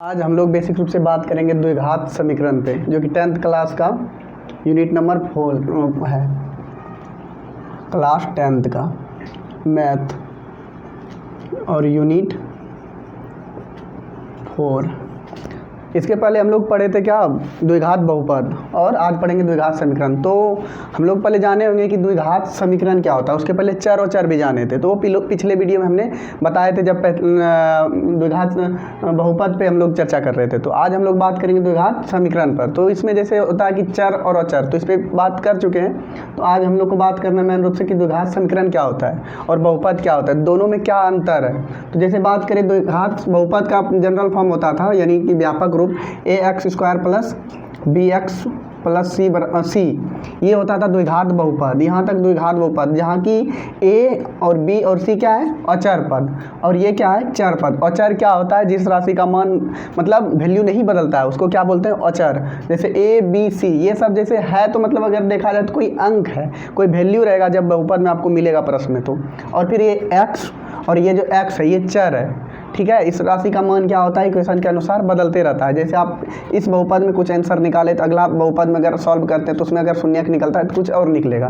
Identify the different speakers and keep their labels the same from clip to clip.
Speaker 1: आज हम लोग बेसिक रूप से बात करेंगे द्विघात समीकरण पे, जो कि 10th क्लास का यूनिट नंबर 4 है, क्लास 10th का मैथ और यूनिट 4। इसके पहले हम लोग पढ़े थे क्या, द्विघात बहुपद, और आज पढ़ेंगे द्विघात समीकरण। तो हम लोग पहले जाने होंगे कि द्विघात समीकरण क्या होता है। उसके पहले चर और चर भी जाने थे, तो वो पिछले वीडियो में हमने बताए थे जब द्विघात बहुपद पे हम लोग चर्चा कर रहे थे। तो आज हम लोग बात करेंगे द्विघात समीकरण पर। तो इसमें जैसे होता है कि चर और अचर, तो इस पर बात कर चुके हैं। तो आज हम लोग को बात करना मेन रूप से कि द्विघात समीकरण क्या होता है और बहुपद क्या होता है, दोनों में क्या अंतर है। तो जैसे बात करें, द्विघात बहुपद का जनरल फॉर्म होता था, यानी कि व्यापक रूप ax square plus bx plus C, ये होता था द्विघात बहुपद। यहाँ तक द्विघात बहुपद, जहाँ की a और b और c क्या है, अचर पद, और ये क्या है, चर पद। अचर क्या होता है, जिस राशि का मान मतलब वैल्यू नहीं बदलता है, उसको क्या बोलते हैं, अचर। जैसे a b c ये सब जैसे है, तो मतलब अगर देखा जाए तो कोई अंक है, कोई वैल्यू रहेगा जब बहुपद में आपको मिलेगा प्रश्न में। तो और फिर ये x और ये जो x है ये चर है, ठीक है। इस राशि का मान क्या होता है, इक्वेशन के अनुसार बदलते रहता है। जैसे आप इस बहुपद में कुछ आंसर निकाले, तो अगला बहुपद में अगर सॉल्व करते हैं तो उसमें अगर शून्यक निकलता है तो कुछ और निकलेगा।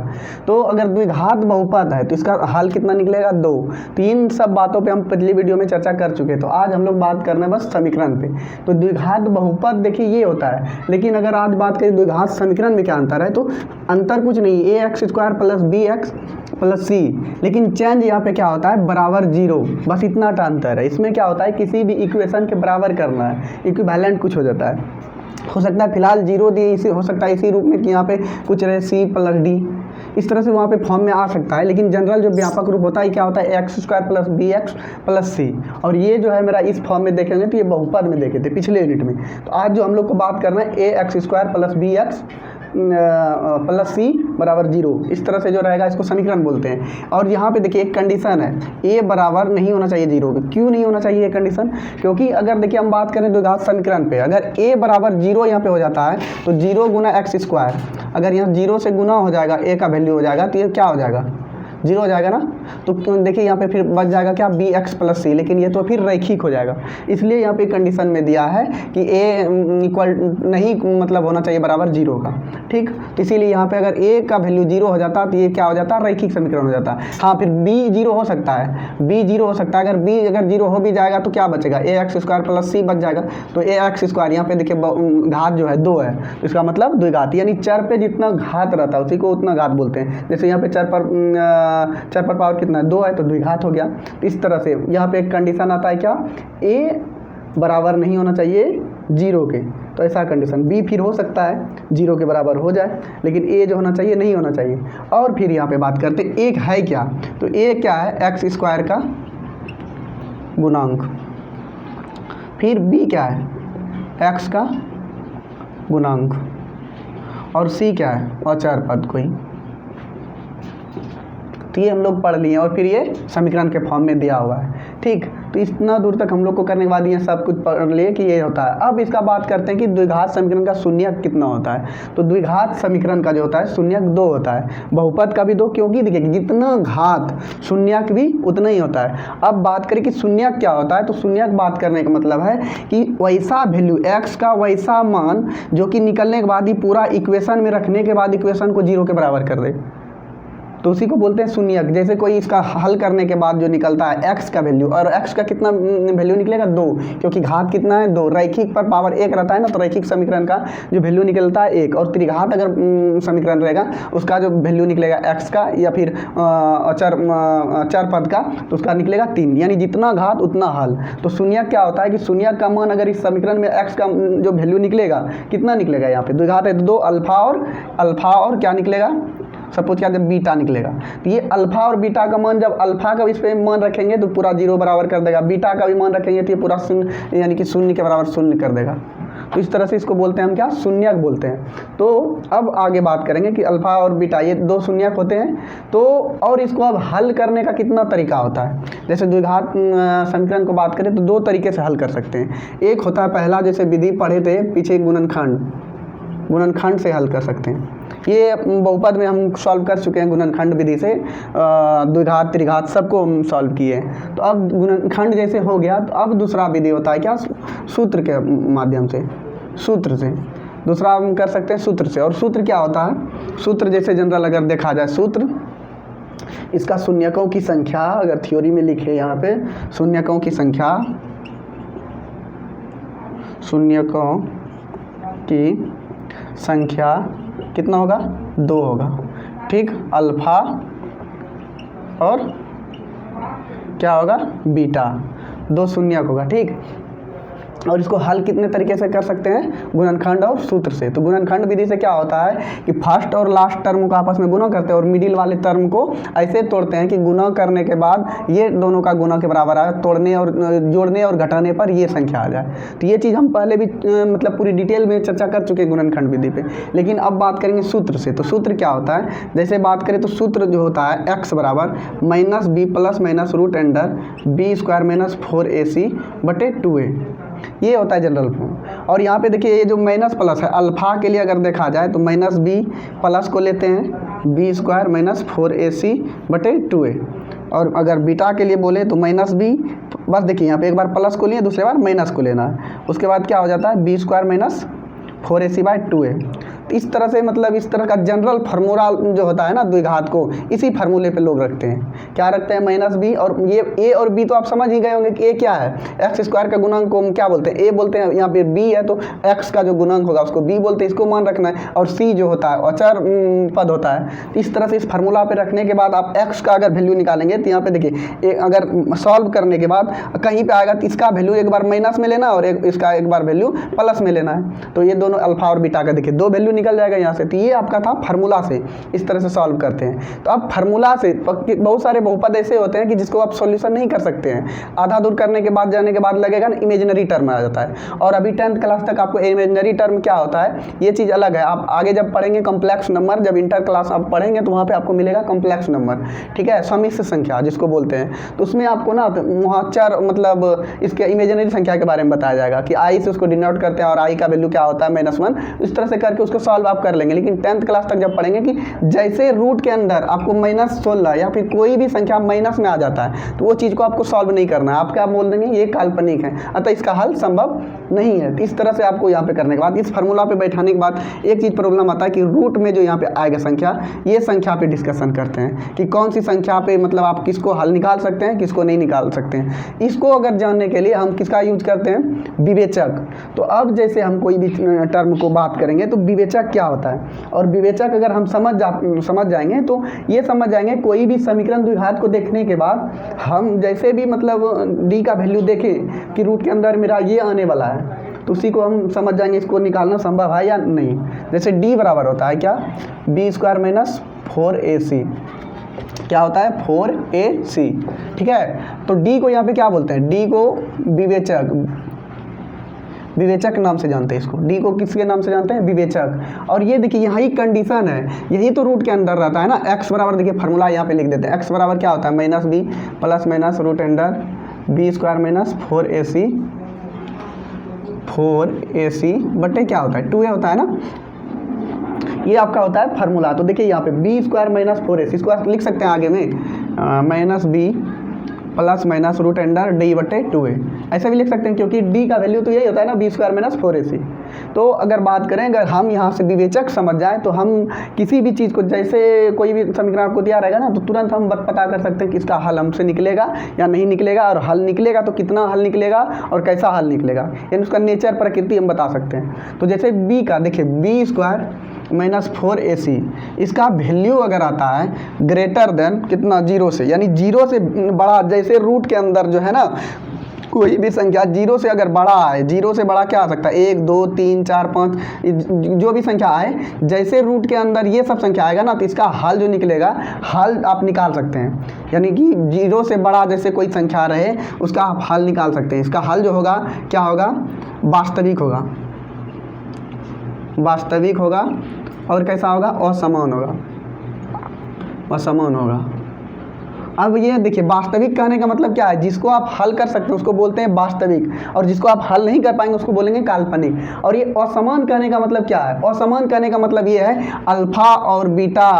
Speaker 1: तो अगर द्विघात बहुपद है तो इसका हल कितना निकलेगा, 2। तो इन सब बातों पे हम पिछली वीडियो में चर्चा कर चुके हैं। तो आज हम लोग बात करना है बस समीकरण पे। तो द्विघात बहुपद देखिए ये होता है, लेकिन अगर आज बात करें द्विघात समीकरण में क्या अंतर है, तो अंतर कुछ नहीं, ax square plus bx plus C, लेकिन चेंज यहाँ पे क्या होता है, बराबर 0, बस इतना सा अंतर है। इसमें क्या होता है, किसी भी इक्वेशन के बराबर करना है, इक्विवेलेंट कुछ हो जाता है। हो सकता है फिलहाल 0 दिए, इसी हो सकता है इसी रूप में कि यहाँ पे कुछ रहे c प्लस डी, इस तरह से वहाँ पे फॉर्म में आ सकता है। लेकिन जनरल जो व्यापक रूप होता है क्या होता है, x square plus bx plus C, और ये जो है मेरा इस फॉर्म में देखेंगे तो ये बहुपद में देखे थे पिछले यूनिट में। तो आज जो हम लोग को बात करना है ax square plus bx plus C बराबर 0, इस तरह से जो रहेगा इसको समीकरण बोलते हैं। और यहाँ पे देखिए एक कंडीशन है, a बराबर नहीं होना चाहिए 0 के। क्यों नहीं होना चाहिए ये कंडीशन, क्योंकि अगर देखिए हम बात करें द्विघात समीकरण पे, अगर a बराबर 0 यहाँ पे हो जाता है तो 0 गुना x स्क्वायर, अगर यहाँ 0 से गुना हो जाएगा, a का वैल्यू हो जाएगा, तो ये क्या हो जाएगा, 0 हो जाएगा ना। तो देखिए यहाँ पे फिर बच जाएगा क्या, bx प्लस सी, लेकिन ये तो फिर रैखिक हो जाएगा। इसलिए यहाँ पे कंडीशन में दिया है कि a इक्वल नहीं मतलब होना चाहिए बराबर 0 का, ठीक। तो इसीलिए यहाँ पे अगर a का वैल्यू 0 हो जाता तो ये क्या हो जाता, रैखिक समीकरण हो जाता। हाँ, फिर b 0 हो सकता है, b 0 हो सकता है। अगर b अगर 0 हो भी जाएगा तो क्या बचेगा, ax स्क्वायर प्लस सी बच जाएगा। तो ax स्क्वायर यहाँ पे देखिए घात जो है 2 है, तो इसका मतलब द्विघात, यानी चर पे जितना घात रहता है उसी को उतना घात बोलते हैं। जैसे यहाँ पे चर पर पावर कितना है, 2 है, तो द्विघात हो गया। तो इस तरह से यहाँ पे एक कंडीशन आता है क्या, a बराबर नहीं होना चाहिए 0 के, तो ऐसा कंडीशन। b फिर हो सकता है 0 के बराबर हो जाए, लेकिन a जो होना चाहिए नहीं होना चाहिए। और फिर यहाँ पे बात करते एक है क्या, तो a क्या है, x स्क्वायर का गुणांक, फिर b क्या है, x का गुणांक, और c क्या है, अचर पद कोई। तो ये हम लोग पढ़ लिए, और फिर ये समीकरण के फॉर्म में दिया हुआ है, ठीक। तो इतना दूर तक हम लोग को करने के बाद ये सब कुछ पढ़ लिए कि ये होता है। अब इसका बात करते हैं कि द्विघात समीकरण का शून्यक कितना होता है। तो द्विघात समीकरण का जो होता है शून्यक 2 होता है, बहुपद का भी 2, क्योंकि देखिए जितना घात शून्यक भी उतना ही होता है। अब बात करें कि शून्यक क्या होता है, तो शून्यक बात करने का मतलब है कि वैसा वैल्यू x का वैसा मान जो कि निकलने के बाद ही पूरा इक्वेशन में रखने के बाद इक्वेशन को 0 के बराबर कर दे, तो उसी को बोलते हैं शून्यक। जैसे कोई इसका हल करने के बाद जो निकलता है x का वैल्यू, और x का कितना वैल्यू निकलेगा, 2, क्योंकि घात कितना है, 2, रैखिक पर पावर 1 रहता है ना, तो रैखिक समीकरण का जो वैल्यू निकलता है 1, और त्रिघात अगर समीकरण रहेगा उसका जो वैल्यू निकलेगा x का या फिर चर पद का, तो उसका निकलेगा 3, यानी जितना घात उतना हल। तो शून्यक क्या होता है कि शून्यक का मान अगर इस समीकरण में x का जो वैल्यू निकलेगा, कितना निकलेगा, यहाँ पे द्विघात है 2, अल्फा और क्या निकलेगा, सपोज क्या, जब बीटा निकलेगा, तो ये अल्फा और बीटा का मान, जब अल्फा का इस पे मान रखेंगे तो पूरा 0 बराबर कर देगा, बीटा का भी मान रखेंगे तो ये पूरा 0, यानी कि 0 के बराबर 0 कर देगा। तो इस तरह से इसको बोलते हैं हम क्या, शून्यक बोलते हैं। तो अब आगे बात करेंगे कि अल्फा और बीटा ये 2 शून्यक होते हैं। तो और इसको अब हल करने का कितना तरीका होता है। जैसे द्विघात समीकरण को बात करें तो 2 तरीके से हल कर सकते हैं। एक होता है पहला, जैसे विधि पढ़े थे पीछे, गुणनखंड से हल कर सकते हैं। ये बहुपद में हम सॉल्व कर चुके हैं गुणनखंड विधि से, द्विघात त्रिघात सबको हम सॉल्व किए। तो अब गुणनखंड जैसे हो गया, तो अब दूसरा विधि होता है क्या, सूत्र के माध्यम से, सूत्र से दूसरा हम कर सकते हैं सूत्र से। और सूत्र क्या होता है, सूत्र जैसे जनरल अगर देखा जाए, सूत्र इसका शून्यकों की संख्या, अगर थ्योरी में लिखे यहाँ पे शून्यकों की संख्या, शून्यकों की संख्या कितना होगा, 2 होगा, ठीक। अल्फा और क्या होगा, बीटा, 2 शून्यक होगा, ठीक। और इसको हल कितने तरीके से कर सकते हैं, गुणनखंड और सूत्र से। तो गुणनखंड विधि से क्या होता है कि फर्स्ट और लास्ट टर्म को आपस में गुणा करते हैं और मिडिल वाले टर्म को ऐसे तोड़ते हैं कि गुणा करने के बाद ये दोनों का गुणा के बराबर आए, तोड़ने और जोड़ने और घटाने पर ये संख्या आ जाए। तो ये चीज़ हम पहले भी मतलब पूरी डिटेल में चर्चा कर चुके हैं गुणनखंड विधि पे। लेकिन अब बात करेंगे सूत्र से। तो सूत्र क्या होता है, जैसे बात करें तो सूत्र जो होता है x बराबर -b plus minus root under b square minus 4ac बटे 2a, ये होता है जनरल फॉर्म। और यहाँ पे देखिए ये जो माइनस प्लस है, अल्फा के लिए अगर देखा जाए तो -b प्लस को लेते हैं b स्क्वायर माइनस 4ac बटे 2a। और अगर बीटा के लिए बोले तो -b, बस देखिए यहाँ पे एक बार प्लस को लिए, दूसरे बार माइनस को लेना है, उसके बाद क्या हो जाता है b square minus 4ac by 2a। तो इस तरह से मतलब इस तरह का जनरल फार्मूला जो होता है ना द्विघात को, इसी फार्मूले पे लोग रखते हैं। क्या रखते हैं, -b। और ये a और b तो आप समझ ही गए होंगे कि a क्या है, x स्क्वायर का गुणांक को हम क्या बोलते हैं, a बोलते हैं। यहाँ पे b है तो x का जो गुणांक होगा उसको b बोलते हैं, इसको मान रखना है। और c जो होता है अचर पद होता है। इस तरह से इस फार्मूला पे रखने के बाद आप x का अगर वैल्यू निकालेंगे तो यहाँ पे देखिए अगर सॉल्व करने के बाद कहीं पे आएगा तो इसका वैल्यू एक बार माइनस में लेना और इसका एक बार वैल्यू प्लस में लेना है। तो ये दोनों अल्फा और बीटा का देखिए 2 वैल्यू निकल जाएगा यहाँ से। तो ये आपका था फार्मूला से, इस तरह से सॉल्व करते हैं। तो अब फार्मूला से बहुत सारे बहुपद ऐसे होते हैं कि जिसको आप सॉल्यूशन नहीं कर सकते हैं, आधा दूर करने के बाद जाने के बाद लगेगा ना इमेजिनरी टर्म आ जाता है। और अभी 10th क्लास तक आपको इमेजिनरी टर्म क्या होता है ये चीज़ अलग है। आप आगे जब पढ़ेंगे कॉम्प्लेक्स नंबर, जब इंटर क्लास आप पढ़ेंगे तो वहाँ पे आपको मिलेगा कॉम्प्लेक्स नंबर, ठीक है, समिश्र संख्या जिसको बोलते हैं। तो उसमें आपको ना वहाँ चार मतलब इसके इमेजिनरी संख्या के बारे में बताया जाएगा कि आई से उसको डिनोट करते हैं और आई का वैल्यू क्या होता है -1, इस तरह से करके उसको सॉल्व आप कर लेंगे। लेकिन 10th क्लास तक जब पढ़ेंगे कि जैसे रूट के अंदर आपको -16 या फिर कोई भी संख्या माइनस में आ जाता है तो वो चीज़ को आपको सॉल्व नहीं करना है, आप क्या बोल देंगे ये काल्पनिक है, अतः इसका हल संभव नहीं है। तो इस तरह से आपको यहाँ पे करने के बाद इस फार्मूला पे बैठाने के बाद एक चीज़ प्रॉब्लम आता है कि रूट में जो यहाँ पे आएगा संख्या, ये संख्या पे डिस्कशन करते हैं कि कौन सी संख्या पे मतलब आप किसको हल निकाल सकते हैं, किसको नहीं निकाल सकते हैं। इसको अगर जानने के लिए हम किसका यूज करते हैं, विवेचक। तो अब जैसे हम कोई भी टर्म को बात करेंगे तो विवेचक क्या होता है, और विवेचक अगर हम समझ जाएंगे तो ये समझ जाएंगे कोई भी समीकरण द्विघात को देखने के बाद हम जैसे भी मतलब डी का वैल्यू देखें कि रूट के अंदर मेरा ये आने वाला है तो उसी को हम समझ जाएंगे इसको निकालना संभव है या नहीं। जैसे डी बराबर होता है क्या, b स्क्वायर माइनस 4ac, क्या होता है 4ac, ठीक है। तो डी को यहाँ पे क्या बोलते हैं, डी को विवेचक नाम से जानते हैं इसको, डी को किसके नाम से जानते हैं, विवेचक। और ये देखिए यहाँ ही कंडीशन है, यही तो रूट के अंदर रहता है ना। x बराबर देखिए फार्मूला यहाँ पे लिख देते हैं, x बराबर क्या होता है -b plus minus root under b square minus 4ac बटे क्या होता है 2a होता है ना, ये आपका होता है फार्मूला। तो देखिए यहाँ पे b स्क्वायर माइनस 4ac, इसको लिख सकते हैं आगे में -b plus minus root under D बटे 2a, ऐसा भी लिख सकते हैं क्योंकि d का वैल्यू तो यही होता है ना b स्क्वायर माइनस 4ac। तो अगर बात करें, अगर हम यहाँ से विवेचक समझ जाएं तो हम किसी भी चीज़ को, जैसे कोई भी समीकरण आपको दिया रहेगा ना तो तुरंत हम पता कर सकते हैं कि इसका हल हमसे निकलेगा या नहीं निकलेगा, और हल निकलेगा तो कितना हल निकलेगा और कैसा हल निकलेगा, यानी उसका नेचर प्रकृति हम बता सकते हैं। तो जैसे b का देखिए b स्क्वायर माइनस 4ac, इसका वैल्यू अगर आता है ग्रेटर देन कितना 0 से, यानी 0 से बड़ा, जैसे रूट के अंदर जो है ना कोई भी संख्या 0 से अगर बड़ा है, 0 से बड़ा क्या आ सकता है 1 2 3 4 5 जो भी संख्या आए, जैसे रूट के अंदर ये सब संख्या आएगा ना तो इसका हल जो निकलेगा, हल आप निकाल सकते हैं। यानी कि 0 से बड़ा जैसे कोई संख्या रहे उसका आप हल निकाल सकते हैं। इसका हल जो होगा क्या होगा, वास्तविक होगा, वास्तविक होगा और कैसा होगा, असमान होगा, असमान होगा। अब ये देखिए वास्तविक कहने का मतलब क्या है, जिसको आप हल कर सकते हैं उसको बोलते हैं वास्तविक, और जिसको आप हल नहीं कर पाएंगे उसको बोलेंगे काल्पनिक। और ये असमान कहने का मतलब क्या है, असमान कहने का मतलब ये है अल्फा और बीटा,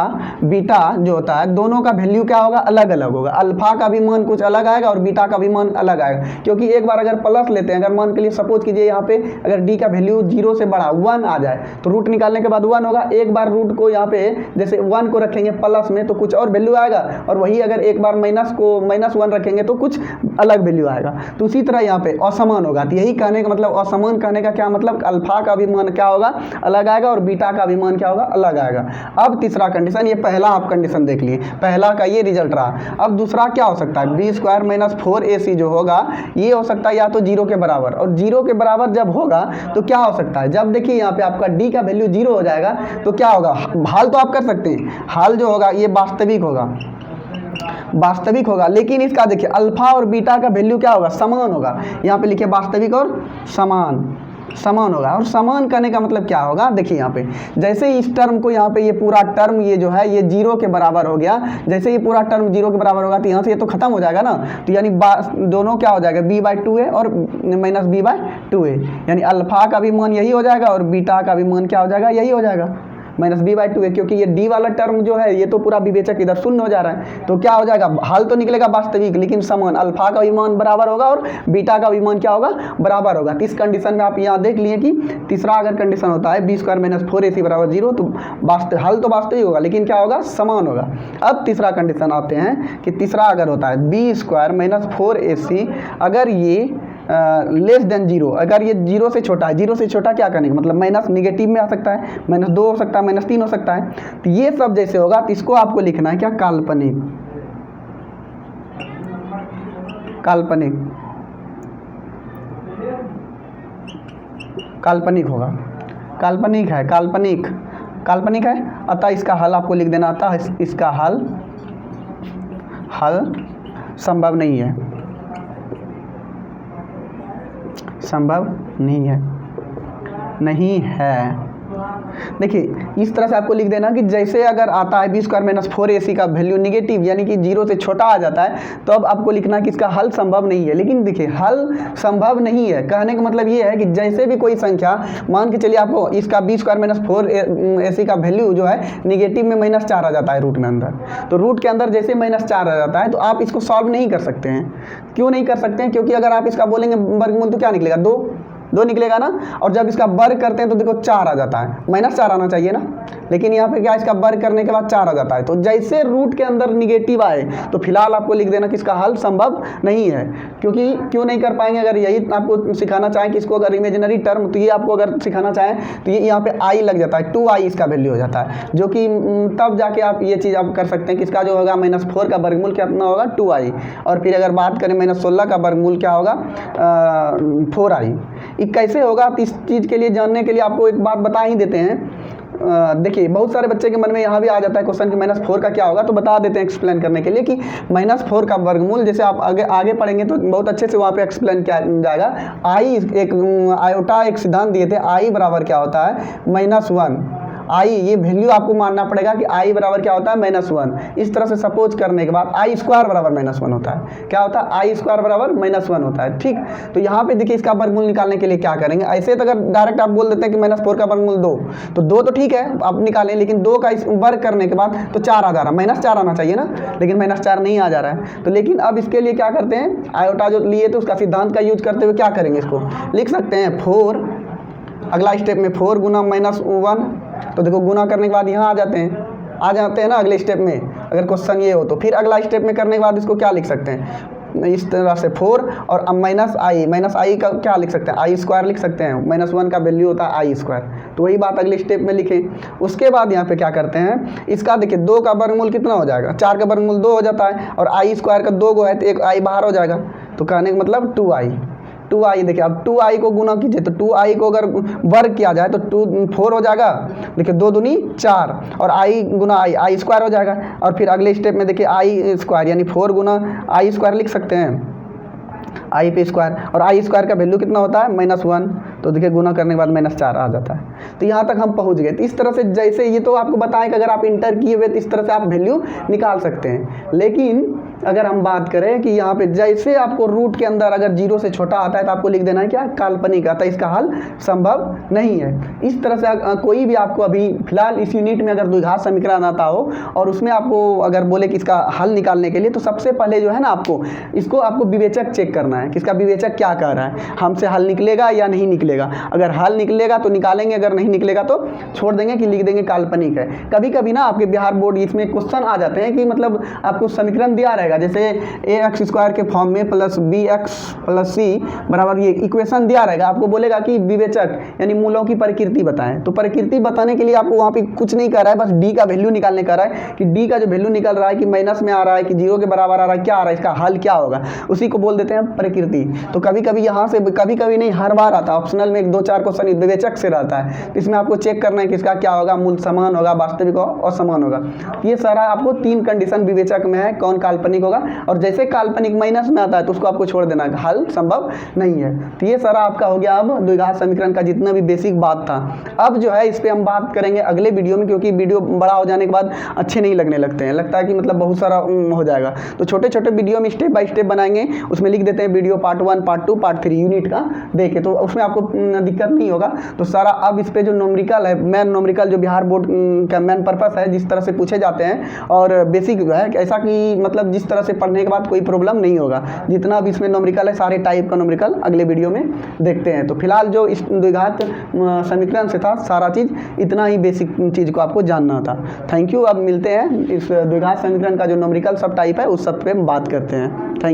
Speaker 1: बीटा जो होता है दोनों का वैल्यू क्या होगा, अलग अलग होगा। अल्फा का भी मान कुछ अलग आएगा और बीटा का भी मान अलग आएगा, क्योंकि एक बार अगर प्लस लेते हैं, अगर मान के लिए सपोज कीजिए यहाँ पे अगर डी का वैल्यू 0 से बड़ा 1 आ जाए तो रूट निकालने के बाद 1 होगा। एक बार रूट को यहाँ पे जैसे 1 को रखेंगे प्लस में तो कुछ और वैल्यू आएगा, और वही अगर एक बार माइनस को -1 रखेंगे तो कुछ अलग वैल्यू आएगा। तो उसी तरह यहाँ पे असमान होगा। तो यही कहने का मतलब, असमान कहने का क्या मतलब, अल्फा का भी मान क्या होगा, अलग आएगा, और बीटा का भी मान क्या होगा, अलग आएगा। अब तीसरा कंडीशन, ये पहला आप कंडीशन देख लिए, पहला का ये रिजल्ट रहा। अब दूसरा क्या हो सकता है, बी स्क्वायर माइनस 4ac जो होगा ये हो सकता है या तो 0 के बराबर, और 0 के बराबर जब होगा तो क्या हो सकता है, जब देखिए यहाँ पे आपका डी का वैल्यू 0 हो जाएगा तो क्या होगा, हाल तो आप कर सकते हैं, हाल जो होगा ये वास्तविक होगा, वास्तविक होगा। लेकिन इसका देखिए अल्फा और बीटा का वैल्यू क्या होगा, समान होगा। यहाँ पे लिखिए वास्तविक और समान, समान होगा। और समान करने का मतलब क्या होगा, देखिए यहाँ पे जैसे इस टर्म को यहाँ पे ये पूरा टर्म ये जो है ये 0 के बराबर हो गया, जैसे ये पूरा टर्म 0 के बराबर होगा तो यहाँ से ये तो खत्म हो जाएगा ना, तो यानी दोनों क्या हो जाएगा, b/2a और -b/2a, यानी अल्फा का भी मान यही हो जाएगा और बीटा का भी मान क्या हो जाएगा, यही हो जाएगा -b/2a, क्योंकि ये d वाला टर्म जो है ये तो पूरा विवेचक इधर शून्य हो जा रहा है, तो क्या हो जाएगा, हल तो निकलेगा वास्तविक लेकिन समान, अल्फा का भी मान बराबर होगा और बीटा का भी मान क्या होगा, बराबर होगा। तो इस कंडीशन में आप यहाँ देख लिए कि तीसरा अगर कंडीशन होता है b² - 4ac = 0 तो हल तो वास्तविक होगा लेकिन क्या होगा, समान होगा। अब तीसरा कंडीशन आते हैं कि तीसरा अगर होता है b² - 4ac, अगर ये लेस देन 0, अगर ये 0 से छोटा है, 0 से छोटा क्या करने का मतलब माइनस निगेटिव में आ सकता है, -2 हो सकता है, -3 हो सकता है। तो ये सब जैसे होगा तो इसको आपको लिखना है क्या, काल्पनिक, काल्पनिक, काल्पनिक होगा, काल्पनिक है, काल्पनिक, काल्पनिक है। अतः इसका हल आपको लिख देना, अतः इसका हल संभव नहीं है, संभव नहीं है, नहीं है। देखिए इस तरह से आपको लिख देना कि जैसे अगर आता है b² - 4ac का वैल्यू निगेटिव यानी कि 0 से छोटा आ जाता है तो अब आपको लिखना कि इसका हल संभव नहीं है। लेकिन देखिए हल संभव नहीं है कहने का मतलब ये है कि जैसे भी कोई संख्या, मान के चलिए आपको इसका b² - 4ac का वैल्यू जो है निगेटिव में -4 आ जाता है रूट में अंदर, तो रूट के अंदर जैसे -4 आ जाता है तो आप इसको सॉल्व नहीं कर सकते हैं। क्यों नहीं कर सकते हैं, क्योंकि अगर आप इसका बोलेंगे वर्गमूल तो क्या निकलेगा, 2 निकलेगा ना, और जब इसका वर्ग करते हैं तो देखो 4 आ जाता है, -4 आना चाहिए ना, लेकिन यहाँ पे क्या इसका वर्ग करने के बाद 4 आ जाता है। तो जैसे रूट के अंदर निगेटिव आए तो फिलहाल आपको लिख देना कि इसका हल संभव नहीं है। क्योंकि क्यों नहीं कर पाएंगे, अगर यही आपको सिखाना चाहें कि इसको अगर इमेजिनरी टर्म, तो ये आपको अगर सिखाना चाहें तो ये यहाँ पे आई लग जाता है, 2i इसका वैल्यू हो जाता है, जो कि तब जाके आप ये चीज़ आप कर सकते हैं कि इसका जो होगा -4 का वर्गमूल कितना होगा, 2i, और फिर अगर बात करें -16 का वर्गमूल क्या होगा, 4i। ये कैसे होगा, आप इस चीज़ के लिए जानने के लिए आपको एक बात बता ही देते हैं। देखिए बहुत सारे बच्चे के मन में यहाँ भी आ जाता है क्वेश्चन कि -4 का क्या होगा, तो बता देते हैं एक्सप्लेन करने के लिए कि -4 का वर्गमूल, जैसे आप आगे पढ़ेंगे तो बहुत अच्छे से वहाँ पे एक्सप्लेन किया जाएगा। आई एक आयोटा एक सिद्धांत दिए थे, आई बराबर क्या होता है, -1। आई ये वैल्यू आपको मानना पड़ेगा कि आई बराबर क्या होता है, -1। इस तरह से सपोज करने के बाद i² बराबर -1 होता है, क्या होता है, i² बराबर -1 होता है। ठीक, तो यहाँ पे देखिए इसका वर्गमूल निकालने के लिए क्या करेंगे, ऐसे तो अगर डायरेक्ट आप बोल देते हैं कि -4 का वर्गमूल 2, तो 2 तो ठीक है आप निकालें, लेकिन 2 का इस वर्ग करने के बाद तो 4 आ जा रहा है, -4 आना चाहिए ना, लेकिन -4 नहीं आ जा रहा है। तो लेकिन अब इसके लिए क्या करते हैं, आयोटा जो लिए तो उसका सिद्धांत का यूज करते हुए क्या करेंगे, इसको लिख सकते हैं 4, अगला स्टेप में 4 गुना -1, तो देखो गुना करने के बाद यहाँ आ जाते हैं ना अगले स्टेप में, अगर क्वेश्चन ये हो तो फिर अगला स्टेप में करने के बाद इसको क्या लिख सकते हैं, इस तरह से 4 और -i का क्या लिख सकते हैं, i² लिख सकते हैं, -1 का वैल्यू होता है i², तो वही बात अगले स्टेप में लिखें। उसके बाद यहाँ पे क्या करते हैं, इसका देखिए 2 का वर्गमूल कितना हो जाएगा, 4 का वर्गमूल 2 हो जाता है, और i² का 2 गो है तो एक i बाहर हो जाएगा, तो कहने का मतलब 2i। देखिए अब 2i को गुना कीजिए तो 2i को अगर वर्ग किया जाए तो 4 हो जाएगा, देखिए 2 दूनी 4, और i गुना i² हो जाएगा, और फिर अगले स्टेप में देखिए i² यानी 4 गुना i² लिख सकते हैं, आई पे स्क्वायर, और आई स्क्वायर का वैल्यू कितना होता है -1, तो देखिए गुना करने के बाद -4 आ जाता है। तो यहाँ तक हम पहुँच गए। तो इस तरह से, जैसे ये तो आपको बताएं कि अगर आप इंटर किए हुए तो इस तरह से आप वैल्यू निकाल सकते हैं। लेकिन अगर हम बात करें कि यहाँ पे जैसे आपको रूट के अंदर अगर 0 से छोटा आता है तो आपको लिख देना है क्या, काल्पनिक आता है, इसका हल संभव नहीं है। इस तरह से कोई भी आपको अभी फिलहाल इस यूनिट में अगर द्विघात समीकरण आता हो और उसमें आपको अगर बोले कि इसका हल निकालने के लिए, तो सबसे पहले जो है ना आपको विवेचक चेक करना है कि इसका विवेचक क्या कह रहा है, हमसे हल निकलेगा या नहीं निकलेगा। अगर हल निकलेगा तो निकालेंगे, अगर नहीं निकलेगा तो छोड़ देंगे कि लिख देंगे काल्पनिक है। कभी कभी ना आपके बिहार बोर्ड इसमें क्वेश्चन आ जाते हैं कि मतलब आपको समीकरण दिया रहेगा, जैसे ax² के फॉर्म में प्लस bx प्लस c बराबर ये इक्वेशन दिया रहेगा, आपको बोलेगा कि विवेचक यानी मूलों की प्रकृति बताएं। तो प्रकृति बताने के लिए आपको वहाँ पे कुछ नहीं कर रहा है, बस d का वैल्यू निकालने का रहा है कि d का जो वैल्यू निकल रहा है कि माइनस में आ रहा है कि 0 के बराबर आ रहा है, क्या आ रहा है, इसका हल क्या होगा, उसी को बोल देते हैं प्रकृति। तो कभी कभी यहाँ से, कभी कभी नहीं हर बार आता है, ऑप्शनल में 1-2-4 क्वेश्चन विवेचक से रहता है। तो इसमें आपको चेक करना है कि इसका क्या होगा, मूल समान होगा, वास्तविक और समान होगा। ये सारा आपको 3 कंडीशन विवेचक में है, कौन काल्पनिक होगा, और जैसे काल्पनिक माइनस में आता है तो उसको आपको छोड़ देना, हल संभव नहीं है। तो ये सारा आपका हो गया अब द्विघात समीकरण का जितना भी बेसिक बात था। अब जो है इस पर हम बात करेंगे अगले वीडियो में, क्योंकि वीडियो बड़ा हो जाने के बाद अच्छे नहीं लगने लगते हैं, लगता है कि मतलब बहुत सारा हो जाएगा। तो छोटे छोटे वीडियो में स्टेप बाय स्टेप बनाएंगे, उसमें लिख देते हैं video part 1, part 2, part 3 unit का देखे, तो उसमें आपको दिक्कत नहीं होगा। तो सारा अब इस पर जो नोमरिकल है, मेन नोमरिकल जो बिहार बोर्ड का मेन पर्पस है, जिस तरह से पूछे जाते हैं और बेसिक जो है ऐसा कि मतलब जिस तरह से पढ़ने के बाद कोई प्रॉब्लम नहीं होगा, जितना भी इसमें नोमरिकल है सारे टाइप का नोमरिकल अगले वीडियो में देखते हैं। तो फिलहाल जो इस द्विघात समीकरण से था सारा चीज़, इतना ही बेसिक चीज़ को आपको जानना था। Thank you. अब मिलते हैं इस द्विघात समीकरण का जो नोमरिकल सब टाइप है उस सब पे बात करते हैं। थैंक